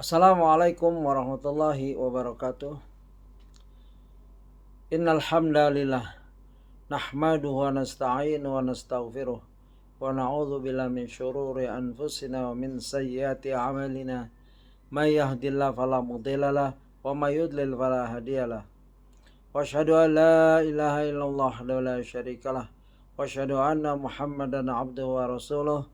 Assalamualaikum warahmatullahi wabarakatuh. Innal hamdalillah nahmaduhu wa nasta'inu wa nastaghfiruh wa na'udzu billahi min syururi anfusina wa min sayyiati a'malina. May yahdihillahu fala mudhillalah wa may yudlil fala hadiyalah. Wa asyhadu an la ilaha illallah wa la syarikalah wa asyhadu anna Muhammadan abduhu wa rasuluh.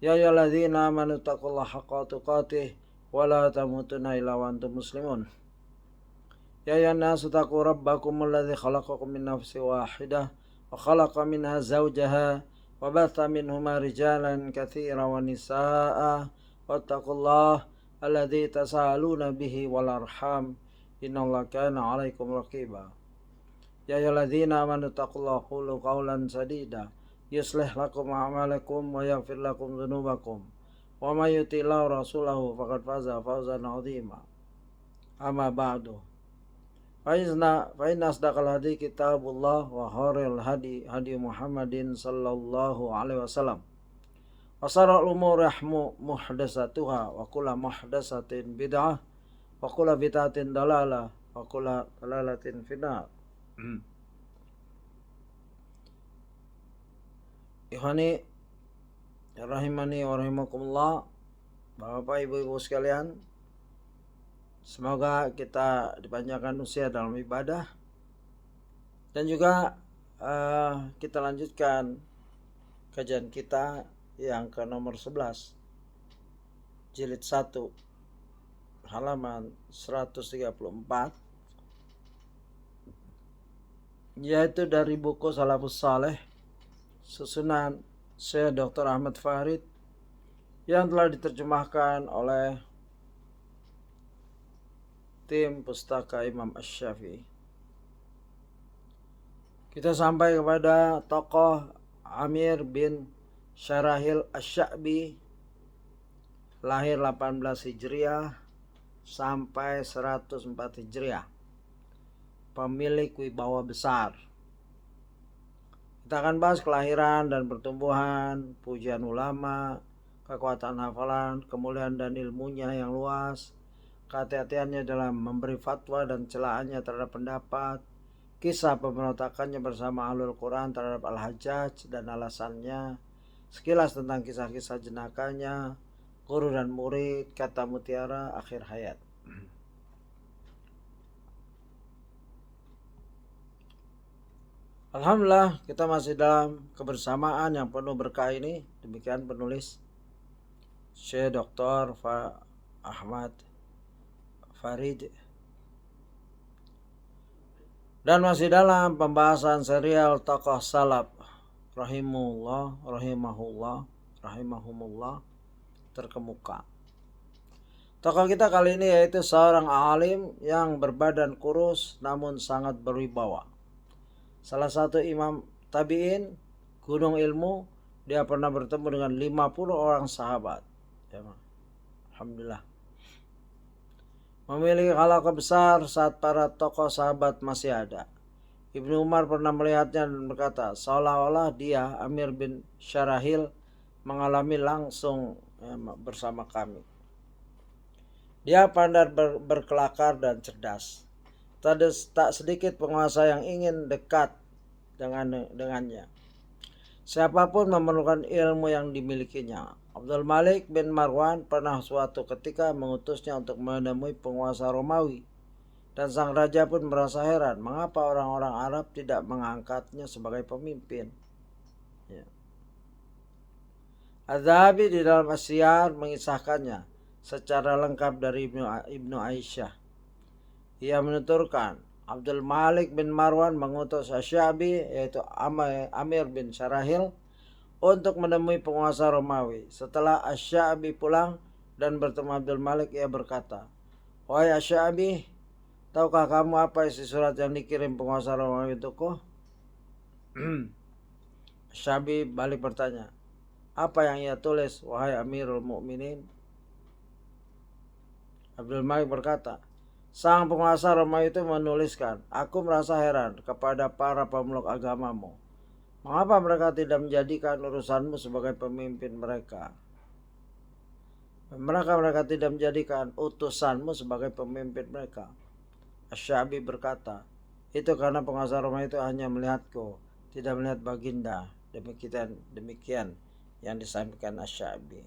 Ya ayyuhalladzina amanu taqullaha haqqa tuqatih wa la tamutunna illa wa antum muslimun. Ya ayyuhan nasu taqu rabbakumul ladzi khalaqakum min nafsin wahidah wa khalaqa minha zawjaha wa batha minhuma rijalan katsiran wa nisaa'a wattaqullaha alladzi tasaaluna bihi wal arham innallaha kana 'alaikum raqiba. Ya ayyuhalladzina amanu taqullaha qulu qawlan sadida yuslih lakum a'malakum wa yaghfir lakum dzunubakum wa may yuti'illah rasulahu faqad faza fawzan 'azima. Amma ba'du. Fa inna asdaqal hadi kitabullah wa khairul hadi hadi Muhammadin sallallahu alaihi wasallam. Wa sharrul umuri muhdatsatuha wa kullu muhdatsatin bid'ah wa kullu bid'atin dalalah wa kullu dalalatin finnar. Ikhwani rahimani wa rahimakumullah, Bapak Ibu sekalian, semoga kita dipanjangkan usia dalam ibadah dan juga kita lanjutkan kajian kita yang ke nomor 11 jilid 1 halaman 134, yaitu dari buku Salafus Saleh susunan Syekh Dr. Ahmad Farid yang telah diterjemahkan oleh tim Pustaka Imam Asy-Syafi'i. Kita sampai kepada tokoh Amir bin Syarahil Asy-Sya'bi, lahir 18 Hijriah sampai 104 Hijriah, pemilik wibawa besar. Kita akan bahas kelahiran dan pertumbuhan, pujian ulama, kekuatan hafalan, kemuliaan dan ilmunya yang luas, kehati-hatiannya dalam memberi fatwa dan celaannya terhadap pendapat, kisah pemberontakannya bersama Ahlul Quran terhadap Al-Hajjaj dan alasannya, sekilas tentang kisah-kisah jenakanya, guru dan murid, kata mutiara, akhir hayat. Alhamdulillah, kita masih dalam kebersamaan yang penuh berkah ini. Demikian penulis Syekh Dr. Ahmad Farid, dan masih dalam pembahasan serial tokoh salaf rahimahumullah terkemuka. Tokoh kita kali ini yaitu seorang alim yang berbadan kurus namun sangat berwibawa. Salah satu imam tabi'in, gunung ilmu. Dia pernah bertemu dengan 50 orang sahabat. Alhamdulillah. Memiliki halaqah besar saat para tokoh sahabat masih ada. Ibnu Umar pernah melihatnya dan berkata, seolah-olah dia, Amir bin Syarahil, mengalami langsung bersama kami. Dia pandai berkelakar dan cerdas. Tak sedikit penguasa yang ingin dekat dengannya. Siapapun memerlukan ilmu yang dimilikinya. Abdul Malik bin Marwan pernah suatu ketika mengutusnya untuk menemui penguasa Romawi, dan sang raja pun merasa heran mengapa orang-orang Arab tidak mengangkatnya sebagai pemimpin. Az-Zahabi di dalam As-Siyar mengisahkannya secara lengkap dari Ibnu Aisyah. Ia menuturkan, Abdul Malik bin Marwan mengutus Asy-Sya'bi, yaitu Amir bin Syarahil, untuk menemui penguasa Romawi. Setelah Asy-Sya'bi pulang dan bertemu Abdul Malik, ia berkata, wahai Asy-Sya'bi, tahukah kamu apa isi surat yang dikirim penguasa Romawi untukku? Asy-Sya'bi balik bertanya, apa yang ia tulis, wahai Amirul Mukminin? Abdul Malik berkata, sang penguasa Romawi itu menuliskan, aku merasa heran kepada para pemeluk agamamu. Mengapa mereka tidak menjadikan urusanmu sebagai pemimpin mereka? Mereka tidak menjadikan utusanmu sebagai pemimpin mereka. Asy-Sya'bi berkata, itu karena penguasa Roma itu hanya melihatku, tidak melihat baginda. Demikian yang disampaikan Asy-Sya'bi.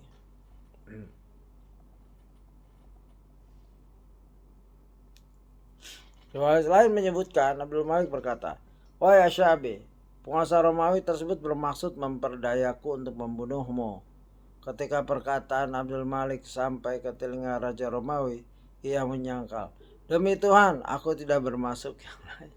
Riwayat lain menyebutkan Abdul Malik berkata, wahai Asy-Sya'bi, penguasa Romawi tersebut bermaksud memperdayaku untuk membunuhmu. Ketika perkataan Abdul Malik sampai ke telinga Raja Romawi, ia menyangkal, demi Tuhan, aku tidak bermaksud yang lain.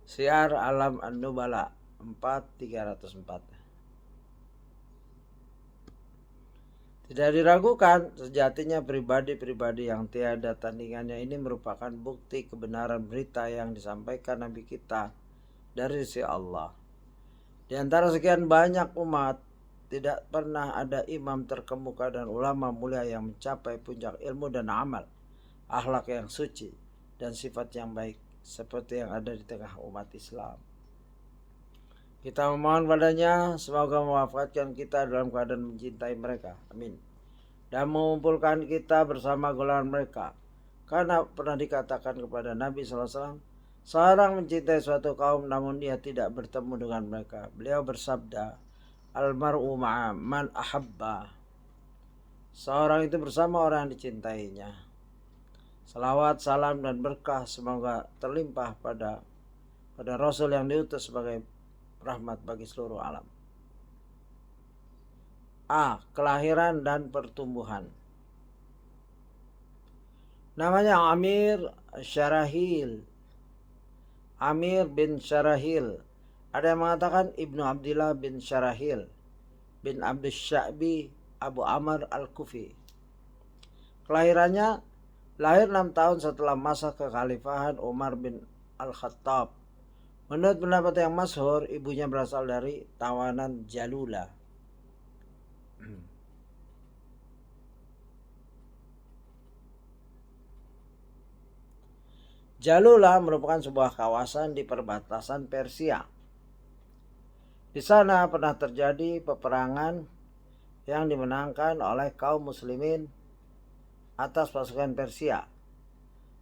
Syiar Alam An-Nubala 4304. Tidak diragukan, sejatinya pribadi-pribadi yang tiada tandingannya ini merupakan bukti kebenaran berita yang disampaikan Nabi kita dari sisi Allah. Di antara sekian banyak umat, tidak pernah ada imam terkemuka dan ulama mulia yang mencapai puncak ilmu dan amal, akhlak yang suci, dan sifat yang baik, seperti yang ada di tengah umat Islam. Kita memohon padanya semoga mewafatkan kita dalam keadaan mencintai mereka. Amin. Dan mengumpulkan kita bersama golongan mereka. Karena pernah dikatakan kepada Nabi SAW, seorang mencintai suatu kaum namun dia tidak bertemu dengan mereka. Beliau bersabda, Al-mar'u ma'a man ahabba. Seorang itu bersama orang yang dicintainya. Salawat, salam, dan berkah semoga terlimpah pada Rasul yang diutus sebagai rahmat bagi seluruh alam. A. Kelahiran dan pertumbuhan. Namanya Amir Syarahil. Amir bin Syarahil. Ada yang mengatakan Ibnu Abdillah bin Syarahil bin Abdus Sya'bi Abu Amr Al-Kufi. Kelahirannya, lahir 6 tahun setelah masa kekhalifahan Umar bin Al-Khattab. Menurut pendapat yang masyhur, ibunya berasal dari tawanan Jalula. Jalula merupakan sebuah kawasan di perbatasan Persia. Di sana pernah terjadi peperangan yang dimenangkan oleh kaum muslimin atas pasukan Persia.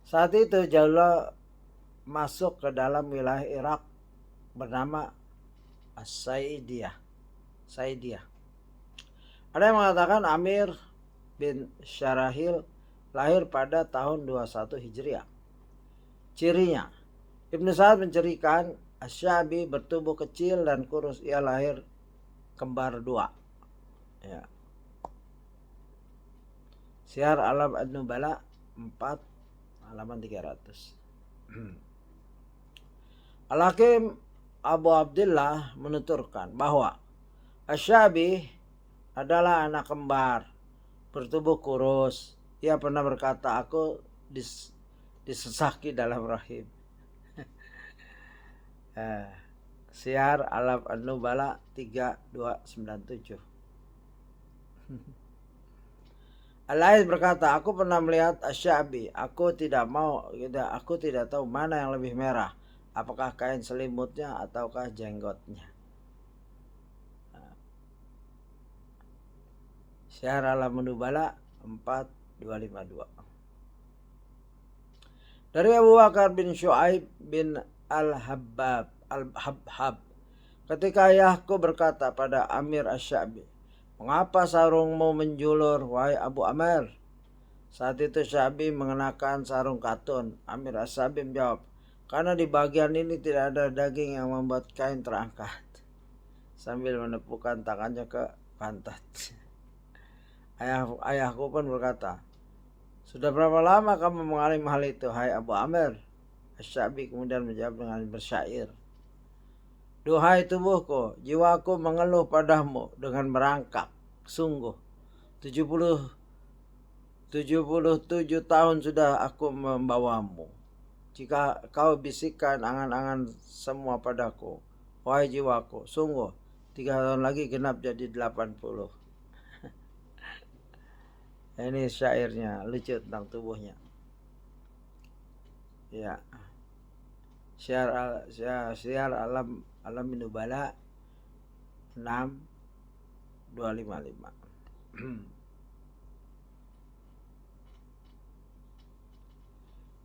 Saat itu Jalula masuk ke dalam wilayah Irak bernama As-Saidiyah. Ada yang mengatakan Amir bin Syarahil lahir pada tahun 21 Hijriah. Cirinya, Ibnu Sa'ad menceritakan Asy-Sya'bi bertubuh kecil dan kurus. Ia lahir kembar 2. Ya. Syiar Alam An-Nubala 4 halaman 300. Al-Hakim Abu Abdullah menuturkan bahwa Asy-Sya'bi adalah anak kembar bertubuh kurus. Ia pernah berkata, aku disesaki dalam rahim. Syiar Alam An-Nubala 3297. Al-Laits berkata, aku pernah melihat Asy-Sya'bi. Aku tidak tahu mana yang lebih merah, apakah kain selimutnya ataukah jenggotnya. Syiar Alam An-Nubala 4252. Dari Abu Bakar bin Syu'aib bin Al-Habhab, ketika ayahku berkata pada Amir Asy-Sya'bi, mengapa sarungmu menjulur, wahai Abu Amr? Saat itu Sya'bi mengenakan sarung katun. Amir Asy-Sya'bi menjawab, karena di bagian ini tidak ada daging yang membuat kain terangkat, sambil menepukkan tangannya ke pantat. Ayahku pun berkata, sudah berapa lama kamu mengalami hal itu, hai Abu Amr? Asy-Sya'bi kemudian menjawab dengan bersyair, duhai tubuhku, jiwaku mengeluh padamu dengan merangkak. Sungguh 77 tahun sudah aku membawamu. Jika kau bisikkan angan-angan semua padaku, wahai jiwaku, sungguh 3 tahun lagi genap jadi 80. Ini syairnya lucu tentang tubuhnya. Ya. Syiar Alam An-Nubala 6 255.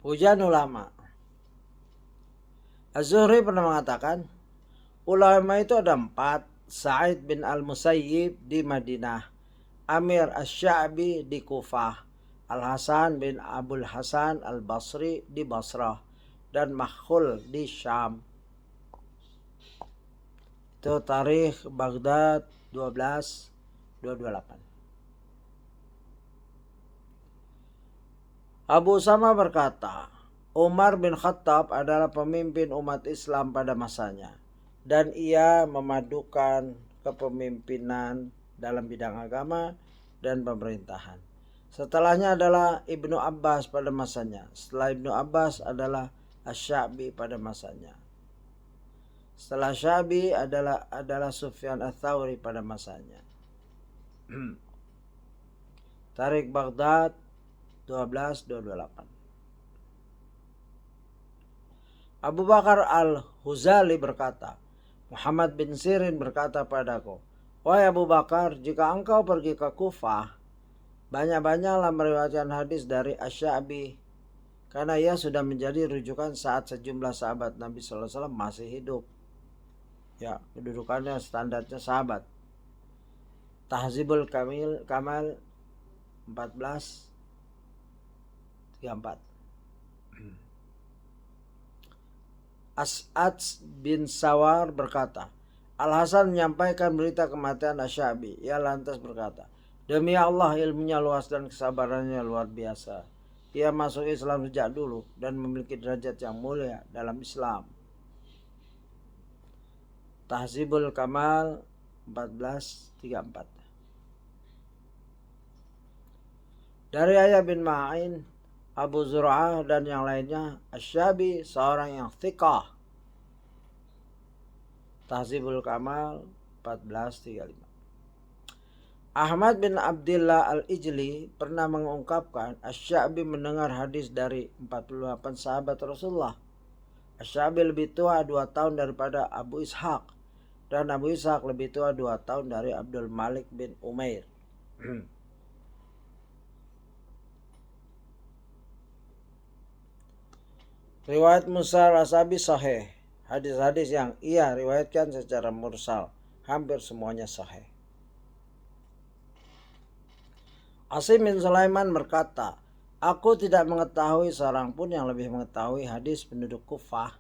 Pujian ulama. Az-Zuhri pernah mengatakan, ulama itu ada 4. Sa'id bin al-Musayyib di Madinah, Amir Asy-Sya'bi di Kufah, Al-Hasan bin Abul Hasan al-Basri di Basrah, dan Makhul di Syam. Itu tarikh Baghdad 12/228. Abu Usama berkata, Umar bin Khattab adalah pemimpin umat Islam pada masanya, dan ia memadukan kepemimpinan dalam bidang agama dan pemerintahan. Setelahnya adalah Ibnu Abbas pada masanya. Setelah Ibnu Abbas adalah Asy-Sya'bi pada masanya. Setelah Sya'bi adalah Sufyan Ats-Tsauri pada masanya. Tarikh Baghdad 12/228. Abu Bakar Al-Huzali berkata, Muhammad bin Sirin berkata padaku, wahai Abu Bakar, jika engkau pergi ke Kufah, banyak-banyaklah meriwayatkan hadis dari Asy-Sya'bi, karena ia sudah menjadi rujukan saat sejumlah sahabat Nabi SAW masih hidup. Ya, kedudukannya standarnya sahabat. Tahzibul Kamal 14/34. As'ad bin Sawar berkata, Al-Hasan menyampaikan berita kematian Asy-Sya'bi. Ia lantas berkata, demi Allah, ilmunya luas dan kesabarannya luar biasa. Ia masuk Islam sejak dulu dan memiliki derajat yang mulia dalam Islam. Tahzibul Kamal 14/34. Dari Yahya bin Ma'in, Abu Zur'ah dan yang lainnya, Asy-Sya'bi seorang yang thiqah. Tahzibul Kamal 14/35. Ahmad bin Abdillah Al-Ijli pernah mengungkapkan Asy-Sya'bi mendengar hadis dari 48 sahabat Rasulullah. Asy-Sya'bi lebih tua 2 tahun daripada Abu Ishaq, dan Abu Ishaq lebih tua 2 tahun dari Abdul Malik bin Umair. Riwayat Musa Al-Asabi sahih. Hadis-hadis yang ia riwayatkan secara mursal hampir semuanya sahih. Asim bin Sulaiman berkata, aku tidak mengetahui seorang pun yang lebih mengetahui hadis penduduk Kufah,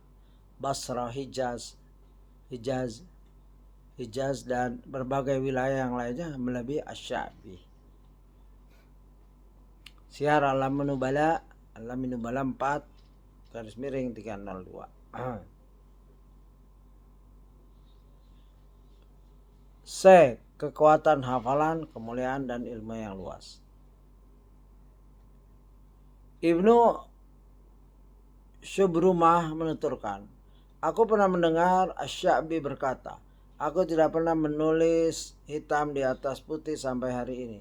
Basrah, Hijaz dan berbagai wilayah yang lainnya melebihi Asy-Sya'bi. Syiar Alamin Nubala 4/302. C. Kekuatan hafalan, kemuliaan, dan ilmu yang luas. Ibnu Syubrumah menuturkan, aku pernah mendengar Asy-Sya'bi berkata, aku tidak pernah menulis hitam di atas putih sampai hari ini.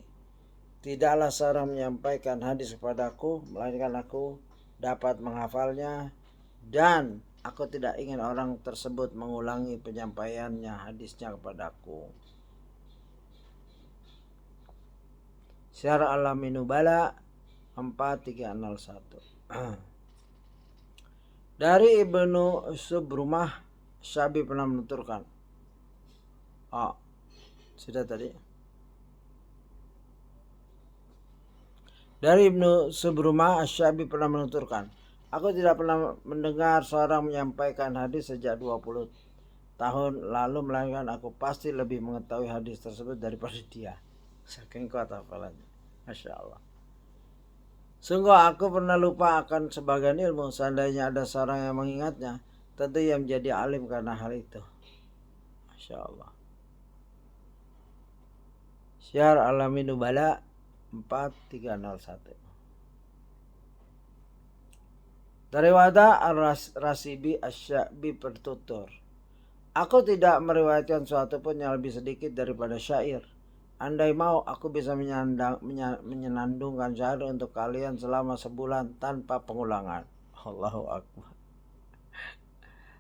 Tidaklah seorang menyampaikan hadis kepadaku, melainkan aku dapat menghafalnya, dan aku tidak ingin orang tersebut mengulangi penyampaiannya hadisnya kepadaku. Syiar Alamin Nubala 4301. Dari Ibnu Syubrumah, Asy-Sya'bi pernah menuturkan. Sudah tadi. Dari Ibnu Syubrumah, Asy-Sya'bi pernah menuturkan, aku tidak pernah mendengar seorang menyampaikan hadis sejak 20 tahun lalu, melainkan aku pasti lebih mengetahui hadis tersebut daripada dia. Saking kuat hafalannya. Masya Allah. Sungguh aku pernah lupa akan sebagian ilmu. Seandainya ada seorang yang mengingatnya, tentu ia menjadi alim karena hal itu. Masya Allah. Syiar Alamin Nubala 4301. Dari Wada Ar-Rasibi Asy-Sya'bi bertutur, aku tidak meriwayatkan suatu pun yang lebih sedikit daripada syair. Andai mau, aku bisa menyenandungkan syair untuk kalian selama sebulan tanpa pengulangan. Allahu Akbar.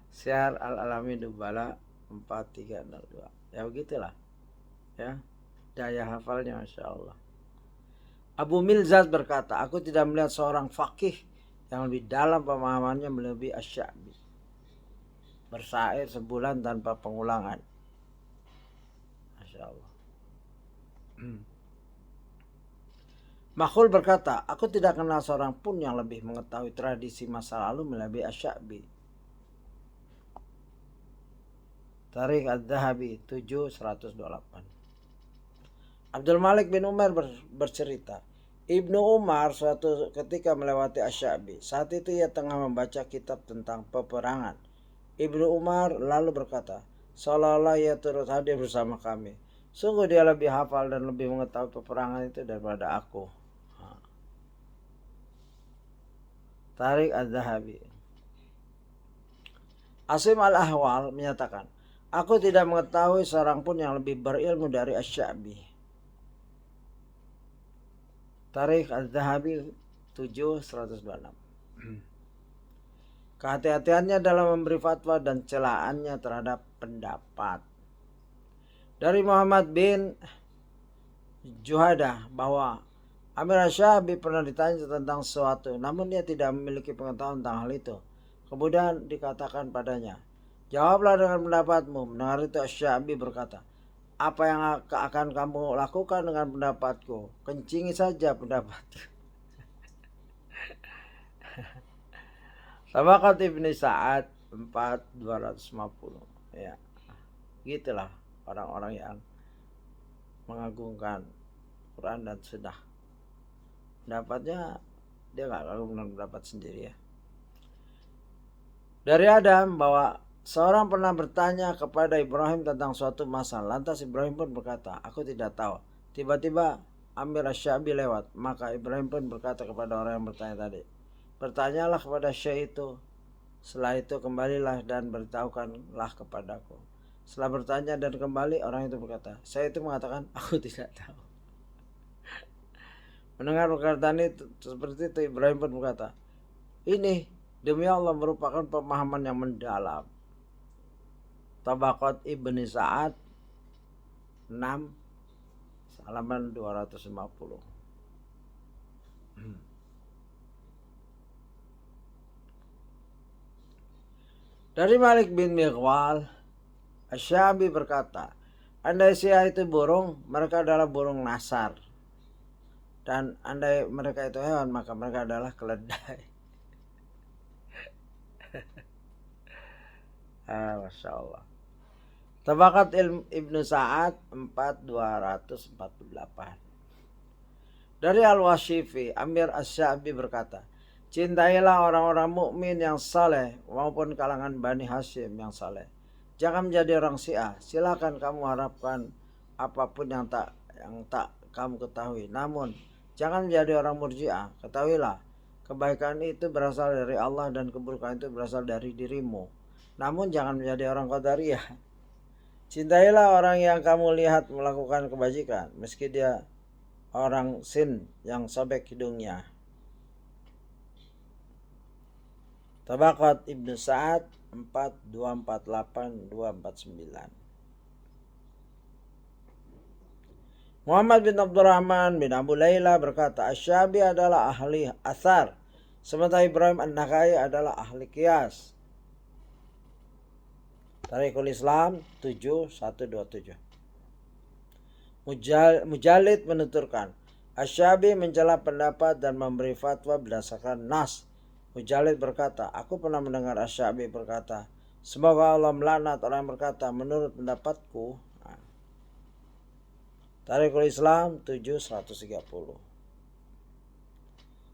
Syiar Al-Alamin Nubala 4302. Ya begitulah. Ya. Daya hafalnya Masya Allah. Abu Milzaz berkata, aku tidak melihat seorang fakih yang lebih dalam pemahamannya melebihi Asy-Sya'bi. Bersair sebulan tanpa pengulangan. Masya Allah. Makhul berkata, aku tidak kenal seorang pun yang lebih mengetahui tradisi masa lalu melebihi Asy-Sya'bi. Tarikh Adz-Dzahabi 7/128. Abdul Malik bin Umar bercerita, Ibnu Umar suatu ketika melewati Asy-Sya'bi. Saat itu ia tengah membaca kitab tentang peperangan. Ibnu Umar lalu berkata, seolah-olah ia turut hadir bersama kami. Sungguh dia lebih hafal dan lebih mengetahui peperangan itu daripada aku. Tarikh Adz-Dzahabi. Asim al-Ahwal menyatakan, aku tidak mengetahui seorang pun yang lebih berilmu dari Asy-Sya'bi. Tarikh Adz-Dzahabi 7/126. Kehati-hatiannya dalam memberi fatwa dan celaannya terhadap pendapat. Dari Muhammad bin Juhadah bahwa Amir Asy-Sya'bi pernah ditanya tentang sesuatu, namun dia tidak memiliki pengetahuan tentang hal itu. Kemudian dikatakan padanya, jawablah dengan pendapatmu. Mendengar itu Asy-Sya'bi berkata, apa yang akan kamu lakukan dengan pendapatku? Kencingi saja pendapatku. Tabaqat Ibnu Sa'ad 4/250. Ya, gitulah orang-orang yang mengagungkan Quran dan Sunnah. Pendapatnya dia nggak kagum dengan pendapat sendiri ya. Dari Adam bahwa seorang pernah bertanya kepada Ibrahim tentang suatu masalah. Lantas Ibrahim pun berkata, aku tidak tahu. Tiba-tiba Amir Asy-Sya'bi lewat. Maka Ibrahim pun berkata kepada orang yang bertanya tadi, bertanyalah kepada Syekh itu. Setelah itu kembalilah dan beritahukanlah kepadaku. Setelah bertanya dan kembali, orang itu berkata, saya itu mengatakan, aku tidak tahu. Mendengar perkataan itu seperti itu, Ibrahim pun berkata, ini demi Allah merupakan pemahaman yang mendalam. Tabaqat Ibnu Sa'ad 6 halaman 250. Dari Malik bin Mighwal, Asy-Sya'bi berkata, andai Syiah itu burung, mereka adalah burung nasar. Dan andai mereka itu hewan, maka mereka adalah keledai. Masya Allah. Tabaqat Ibnu Sa'ad 4/248. Dari Al-Washifi, Amir Asy-Sya'bi berkata, cintailah orang-orang mukmin yang saleh maupun kalangan Bani Hashim yang saleh. Jangan menjadi orang Syiah. Silakan kamu harapkan apapun yang tak kamu ketahui. Namun jangan menjadi orang Murji'ah. Ketahuilah, kebaikan itu berasal dari Allah dan keburukan itu berasal dari dirimu. Namun jangan menjadi orang Qadariyah. Cintailah orang yang kamu lihat melakukan kebajikan, meski dia orang Sin yang sobek hidungnya. Tabaqat Ibnu Sa'ad 4/248-249. Muhammad bin Abdurrahman bin Abu Layla berkata, Asy-Sya'bi adalah ahli athar, sementara Ibrahim An-Nakhai adalah ahli qiyas. Tarikhul Islam 7/127. Mujallid menuturkan, Asy-Sya'bi mencela pendapat dan memberi fatwa berdasarkan nas. Mujallid berkata, aku pernah mendengar Asy-Sya'bi berkata, semoga Allah melaknat orang yang berkata menurut pendapatku. Tarikhul Islam 7/130.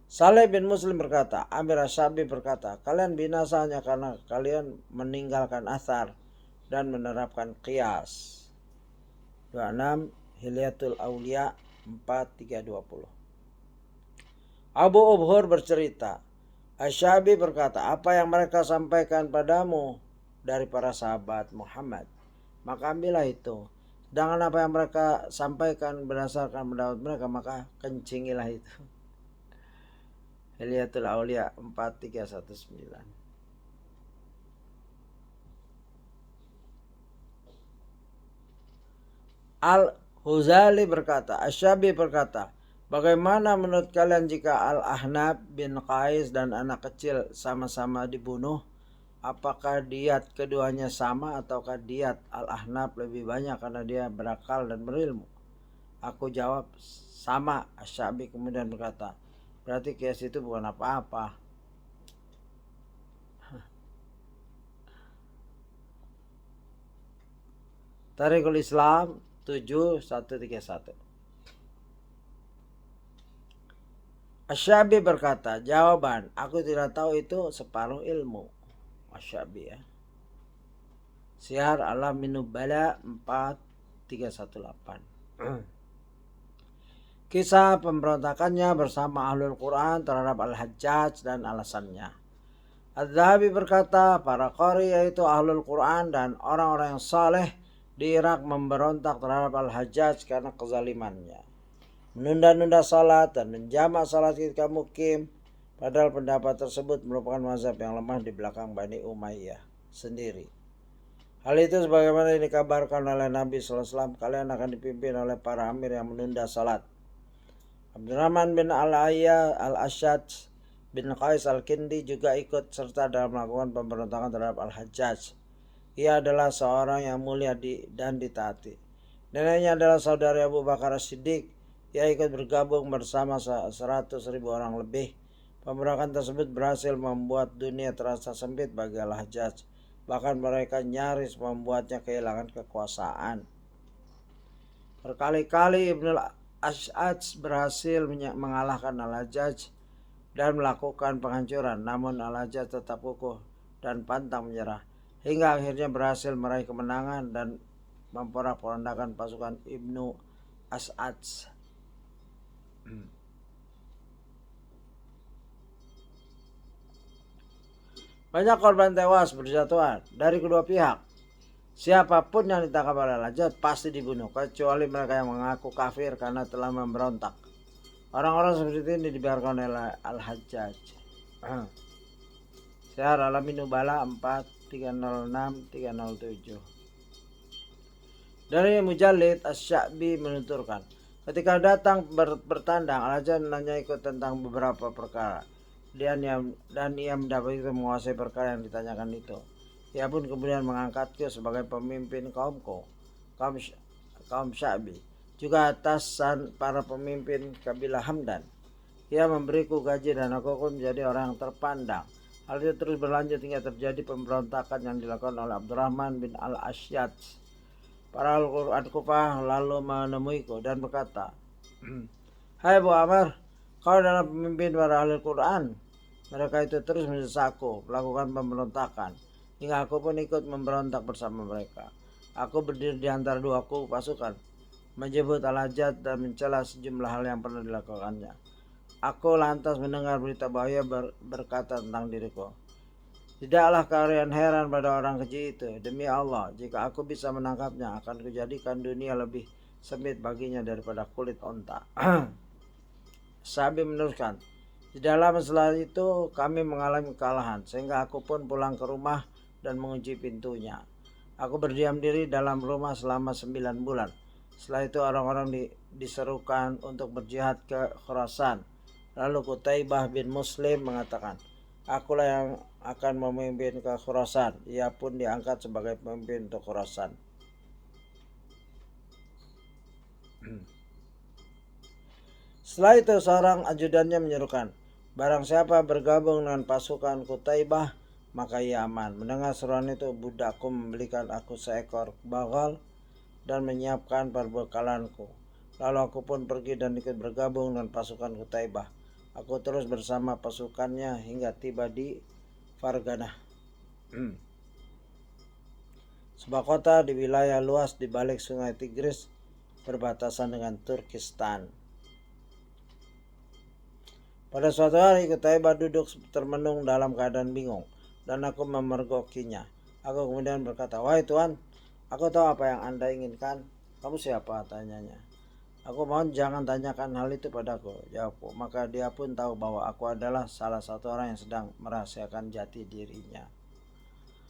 Saleh bin Muslim berkata, Amir Asy-Sya'bi berkata, kalian binasa hanya karena kalian meninggalkan athar dan menerapkan qiyas. 26 Hilyatul Auliya 4/320. Abu Ubhur bercerita, Asy-Sya'bi berkata, apa yang mereka sampaikan padamu dari para sahabat Muhammad, maka ambillah itu. Sedangkan apa yang mereka sampaikan berdasarkan pendapat mereka, maka kencingilah itu. Hilyatul Auliya 4319. Huzali berkata, Asy-Syabi berkata, bagaimana menurut kalian jika Al-Ahnaf bin Qais dan anak kecil sama-sama dibunuh? Apakah diat keduanya sama ataukah diat Al-Ahnaf lebih banyak karena dia berakal dan berilmu? Aku jawab, sama. Asy-Syabi kemudian berkata, berarti kias itu bukan apa-apa. Tarikhul Islam 7131. Asy-Syabi berkata, jawaban, aku tidak tahu itu separuh ilmu. Asy-Syabi ya. Syiar Alamin Nubala 4318. Kisah pemberontakannya bersama Ahlul Quran terhadap Al-Hajjaj dan alasannya. Az-Zahabi berkata, para qari yaitu Ahlul Quran dan orang-orang yang saleh di Irak memberontak terhadap Al-Hajjaj karena kezalimannya. Menunda-nunda salat dan menjamak salat ketika mukim, padahal pendapat tersebut merupakan mazhab yang lemah di belakang Bani Umayyah sendiri. Hal itu sebagaimana dikabarkan oleh Nabi SAW, kalian akan dipimpin oleh para amir yang menunda salat. Abdurrahman bin Al-Ayya Al-Ashad bin Qais Al-Kindi juga ikut serta dalam melakukan pemberontakan terhadap Al-Hajjaj. Ia adalah seorang yang mulia dan ditaati. Neneknya adalah saudari Abu Bakar As-Siddiq. Ia ikut bergabung bersama 100.000 orang lebih. Pemberontakan tersebut berhasil membuat dunia terasa sempit bagi Al-Hajjaj. Bahkan mereka nyaris membuatnya kehilangan kekuasaan. Berkali-kali Ibnu Ash'aj berhasil mengalahkan Al-Hajjaj dan melakukan penghancuran. Namun Al-Hajjaj tetap kokoh dan pantang menyerah. Hingga akhirnya berhasil meraih kemenangan dan memporak-porandakan pasukan Ibnu Ash'aj. Banyak korban tewas berjatuhan dari kedua pihak. Siapapun yang ditangkap oleh Al-Hajjaj pasti dibunuh, kecuali mereka yang mengaku kafir karena telah memberontak. Orang-orang seperti ini dibiarkan oleh Al-Hajjaj. Syiar Alamin Nubala 4306-307. Dari Mujallid, Asy-Syabi menuturkan, ketika datang bertandang, Al-Hajjaj menanya ikut tentang beberapa perkara. Dan ia mendapati menguasai perkara yang ditanyakan itu. Ia pun kemudian mengangkatku sebagai pemimpin kaum Syabi, juga atasan para pemimpin kabilah Hamdan. Ia memberiku gaji dan aku pun menjadi orang yang terpandang. Hal itu terus berlanjut hingga terjadi pemberontakan yang dilakukan oleh Abdurrahman bin Al-Asyad. Para Al-Quran Kufah lalu menemuiku dan berkata, hai Abu Amr, kau adalah pemimpin para ahli Quran. Mereka itu terus mendesakku melakukan pemberontakan, hingga aku pun ikut memberontak bersama mereka. Aku berdiri di antara dua kubu pasukan, menyebut Al-Hajjaj dan mencela sejumlah hal yang pernah dilakukannya. Aku lantas mendengar berita bahwa ia berkata tentang diriku, tidaklah kalian heran pada orang keji itu. Demi Allah, jika aku bisa menangkapnya, akan kujadikan dunia lebih sempit baginya daripada kulit onta. Syabi meneruskan, di dalam setelah itu kami mengalami kekalahan, sehingga aku pun pulang ke rumah dan mengunci pintunya. Aku berdiam diri dalam rumah selama 9 bulan. Setelah itu orang-orang diserukan untuk berjihad ke Khurasan. Lalu Qutaibah bin Muslim mengatakan, akulah yang akan memimpin ke Khurasan. Ia pun diangkat sebagai pemimpin untuk Khurasan. Setelah itu seorang ajudannya menyerukan, barang siapa bergabung dengan pasukan Qutaibah, maka ia aman. Mendengar seruan itu, budakku membelikan aku seekor bagal dan menyiapkan perbekalanku. Lalu aku pun pergi dan ikut bergabung dengan pasukan Qutaibah. Aku terus bersama pasukannya hingga tiba di Farganah, sebuah kota di wilayah luas di balik sungai Tigris berbatasan dengan Turkistan. Pada suatu hari Qutaibah duduk termenung dalam keadaan bingung, dan aku memergokinya. Aku kemudian berkata, wahai Tuan, aku tahu apa yang Anda inginkan. Kamu siapa? Tanyanya. Aku mohon jangan tanyakan hal itu padaku, jawabku. Maka dia pun tahu bahwa aku adalah salah satu orang yang sedang merahasiakan jati dirinya.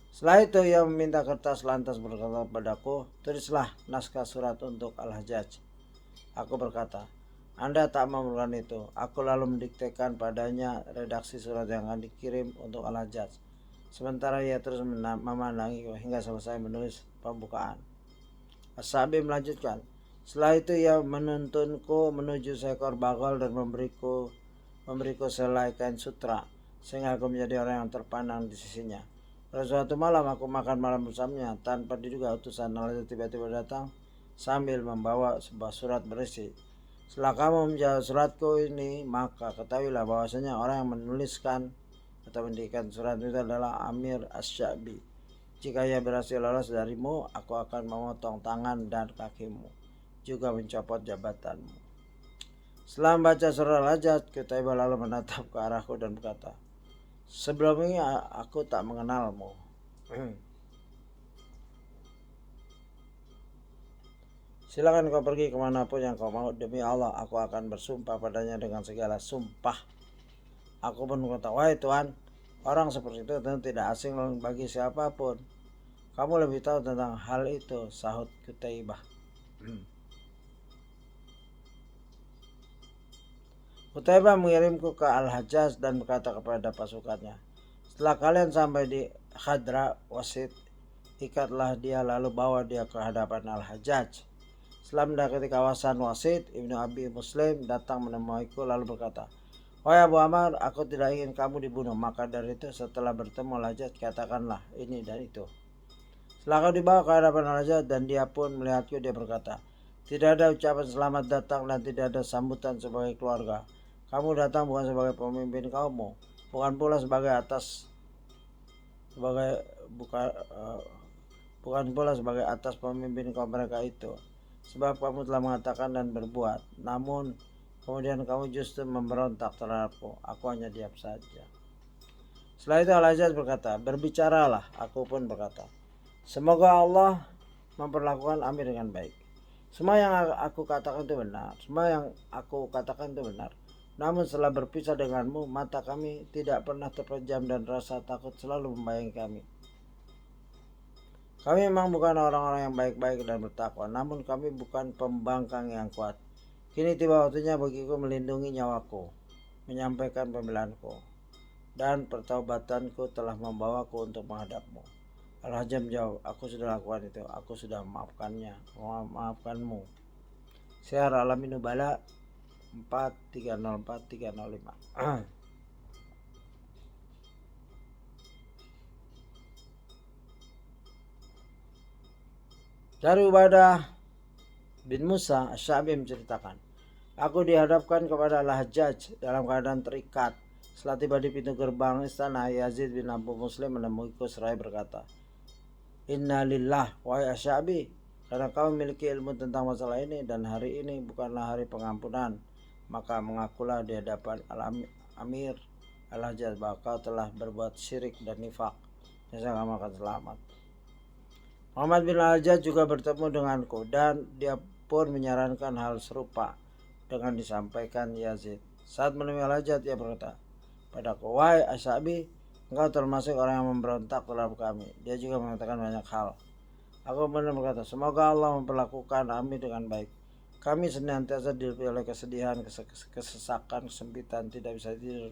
Setelah itu ia meminta kertas lantas berkata padaku, tulislah naskah surat untuk Al-Hajjaj. Aku berkata, Anda tak memerlukan itu. Aku lalu mendiktekan padanya redaksi surat yang akan dikirim untuk Al-Hajjaj. Sementara ia terus memandangiku hingga selesai menulis pembukaan. As-Sa'bi melanjutkan, setelah itu ia menuntunku menuju seekor bagal dan memberiku selai kain sutra, sehingga aku menjadi orang yang terpandang di sisinya. Pada suatu malam aku makan malam bersamanya, tanpa diduga utusan Allah tiba-tiba datang sambil membawa sebuah surat berisi, setelah kamu menjawab suratku ini, maka ketahuilah bahwasanya orang yang menuliskan atau mendirikan surat itu adalah Amir As-Sa'bi. Jika ia berhasil lolos darimu, aku akan memotong tangan dan kakimu, juga mencopot jabatanmu. Setelah membaca surat Al-Hajjaj, Qutaibah lalu menatap ke arahku dan berkata, sebelum ini aku tak mengenalmu. Silakan kau pergi kemanapun yang kau mau. Demi Allah, aku akan bersumpah padanya dengan segala sumpah. Aku pun berkata, wahai Tuhan, orang seperti itu tentu tidak asing bagi siapapun. Kamu lebih tahu tentang hal itu, sahut Qutaibah. Qutaibah mengirimku ke Al-Hajjaj dan berkata kepada pasukannya, setelah kalian sampai di Khadra Wasit, ikatlah dia lalu bawa dia ke hadapan Al-Hajjaj. Setelah mendekati kawasan Wasit, Ibnu Abi Muslim datang menemuiku lalu berkata, wahai Abu Ammar, aku tidak ingin kamu dibunuh. Maka dari itu setelah bertemu Al-Hajjaj, katakanlah ini dan itu. Setelah kau dibawa ke hadapan Al-Hajjaj dan dia pun melihatku, dia berkata, tidak ada ucapan selamat datang dan tidak ada sambutan sebagai keluarga. Kamu datang bukan sebagai pemimpin kaummu, bukan pula bukan pula sebagai atas pemimpin kaum mereka itu, sebab kamu telah mengatakan dan berbuat, namun kemudian kamu justru memberontak terhadapku. Aku hanya diam saja. Setelah itu Al-Hajjaj berkata, berbicaralah. Aku pun berkata, semoga Allah memperlakukan Amir dengan baik. Semua yang aku katakan itu benar. Namun setelah berpisah denganmu, mata kami tidak pernah terpejam dan rasa takut selalu membayangi kami. Kami memang bukan orang-orang yang baik-baik dan bertakwa, namun kami bukan pembangkang yang kuat. Kini tiba waktunya bagiku melindungi nyawaku, menyampaikan pembelaanku, dan pertaubatanku telah membawaku untuk menghadapmu. Al-Hajjaj menjawab, aku sudah lakukan itu, aku sudah memaafkanmu. Syiar Alamin Nubala 4304-305. Dari Ubadah bin Musa Asy-Sya'bi menceritakan, aku dihadapkan kepada Al-Hajjaj dalam keadaan terikat. Setelah tiba di pintu gerbang istana, Yazid bin Abu Muslim menemuiku seraya berkata, Inna lillah, wahai Asy-Sya'bi, karena kau memiliki ilmu tentang masalah ini dan hari ini bukanlah hari pengampunan, maka mengakulah di hadapan Amir Al-Hajjaj bahwa kau telah berbuat syirik dan nifak, dan kamu akan selamat. Muhammad bin Al-Hajjaj juga bertemu denganku dan dia pun menyarankan hal serupa dengan disampaikan Yazid. Saat menemui Al-Hajjaj, dia berkata padaku, wahai Asy-Sya'bi, engkau termasuk orang yang memberontak terhadap kami. Dia juga mengatakan banyak hal. Aku benar berkata, semoga Allah memperlakukan kami dengan baik. Kami senantiasa diliputi oleh kesedihan, kesesakan, kesempitan, tidak bisa tidur,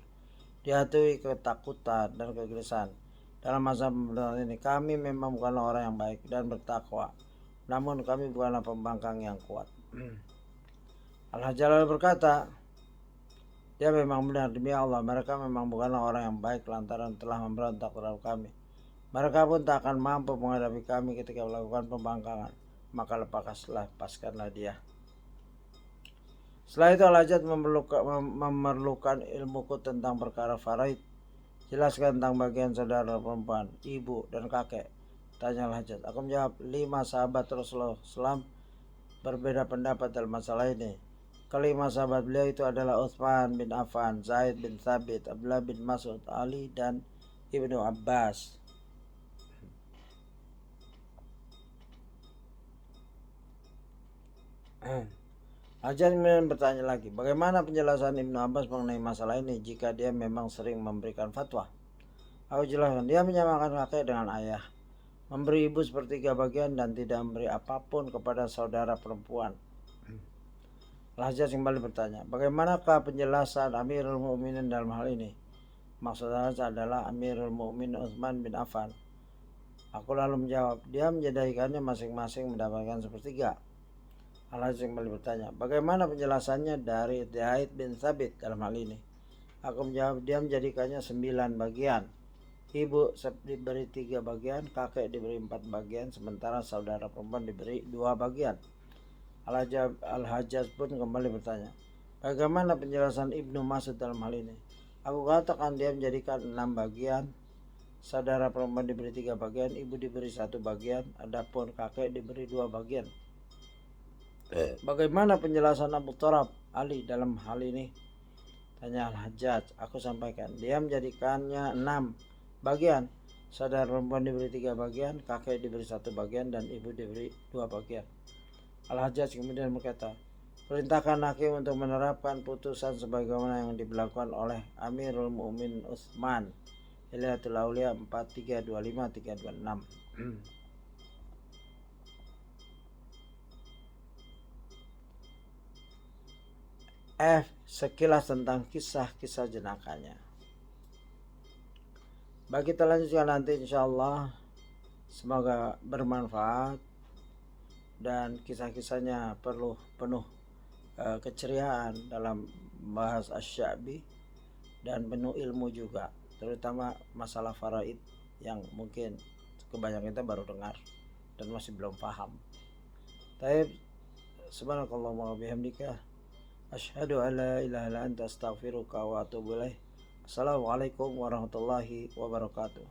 dihantui ketakutan dan kegelisahan. Dalam masa pemerintahan ini, kami memang bukanlah orang yang baik dan bertakwa, namun kami bukanlah pembangkang yang kuat. Al-Hajjaj berkata, dia memang benar, demi Allah, mereka memang bukanlah orang yang baik lantaran telah memberontak terhadap kami. Mereka pun tak akan mampu menghadapi kami ketika melakukan pembangkangan. Maka lepaskanlah dia. Setelah itu Al-Hajjaj memerlukan ilmuku tentang perkara faraid. Jelaskan tentang bagian saudara perempuan, ibu dan kakek. Tanya Al-Hajjaj. Aku menjawab, 5 sahabat Rasulullah SAW berbeda pendapat dalam masalah ini. Kelima sahabat beliau itu adalah Utsman bin Affan, Zaid bin Thabit, Abdullah bin Mas'ud, Ali dan Ibnu Abbas. Al-Hajjaj kemudian bertanya lagi, bagaimana penjelasan Ibnu Abbas mengenai masalah ini jika dia memang sering memberikan fatwa? Aku jelaskan, dia menyamakan kakek dengan ayah, memberi ibu 1/3 bagian dan tidak memberi apapun kepada saudara perempuan. Al-Hajjaj kembali bertanya, bagaimanakah penjelasan Amirul Mukminin dalam hal ini? Maksud Al-Hajjaj adalah Amirul Mukminin Utsman bin Affan. Aku lalu menjawab, dia menjadikannya masing-masing mendapatkan sepertiga. Al-Hajjaj kembali bertanya, bagaimana penjelasannya dari Zaid bin Thabit dalam hal ini? Aku menjawab, dia menjadikannya 9 bagian. Ibu diberi 3 bagian, kakek diberi 4 bagian, sementara saudara perempuan diberi 2 bagian. Al-Hajjaj pun kembali bertanya, bagaimana penjelasan Ibnu Mas'ud dalam hal ini? Aku katakan dia menjadikan 6 bagian, saudara perempuan diberi 3 bagian, ibu diberi 1 bagian, adapun kakek diberi 2 bagian. Bagaimana penjelasan Abu Turab Ali dalam hal ini? Tanya Al-Hajjaj. Aku sampaikan, dia menjadikannya 6 bagian, saudara perempuan diberi 3 bagian, kakek diberi 1 bagian, dan ibu diberi 2 bagian. Al-Hajjaj kemudian berkata, perintahkan hakim untuk menerapkan putusan sebagaimana yang diberlakukan oleh Amirul Mukminin Utsman. Hilyatul Aulia 4325-326. Sekilas tentang kisah-kisah jenakanya. Bagi kita lanjutkan nanti insyaallah. Semoga bermanfaat dan kisah-kisahnya perlu penuh keceriaan dalam bahas Asy-Sya'bi dan penuh ilmu juga, terutama masalah faraid yang mungkin kebanyakan kita baru dengar dan masih belum paham. Taib, subhanakallahumma wa bihamdika asyhadu an la ilaha illa anta astaghfiruka wa atubu ilaik. Assalamualaikum warahmatullahi wabarakatuh.